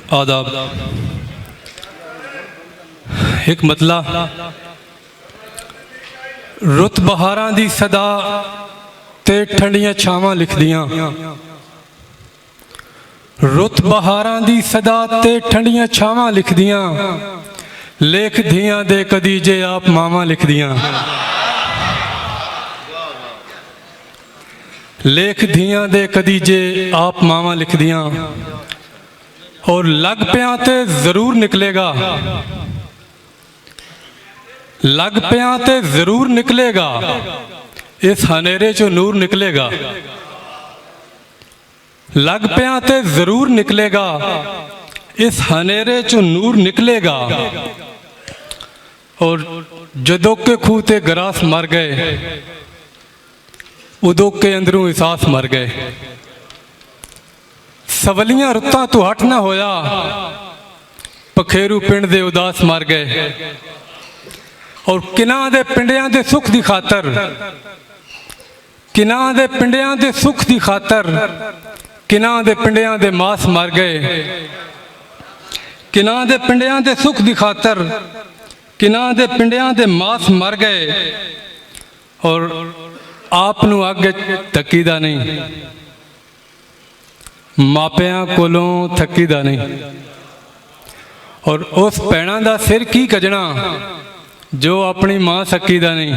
आदाब। एक मतला रुत बहारां दी सदा ते ठंडियां छावां लिखदियां। रुत बहारां दी सदा ते ठंडियां छावां लिखदियां। लेख धियां दे कदी जे आप मावां लिखदियां। लेख धियां दे कदी जे आप मावां लिखदियां। और लग पिया ते जरूर निकलेगा, लग पिया ते जरूर निकलेगा, इस हनेरे चो नूर निकलेगा। लग पिया ते जरूर निकलेगा, इस हनेरे चो नूर निकलेगा। और जदों के खूह ते गरास मर गए, उदों के अंदरों एहसास मर गए। सवलियां रुत्तां तो हट ना होया, पखेरू पिंड दे उदास मर गए। और किनां दे पिंडियां दे सुख दी खातर, किनां दे पिंडियां दे सुख दी खातर, किनां दे पिंडियां दे मास मर गए। किनां दे पिंडियां दे सुख दी खातर, किनां दे पिंडियां दे मास मर गए। और आप नूं अगे तकीदा नहीं, मापियां कोलों थकीदा नहीं। और उस भैणां दा सिर की कजना जो अपनी मां सकी दा नहीं।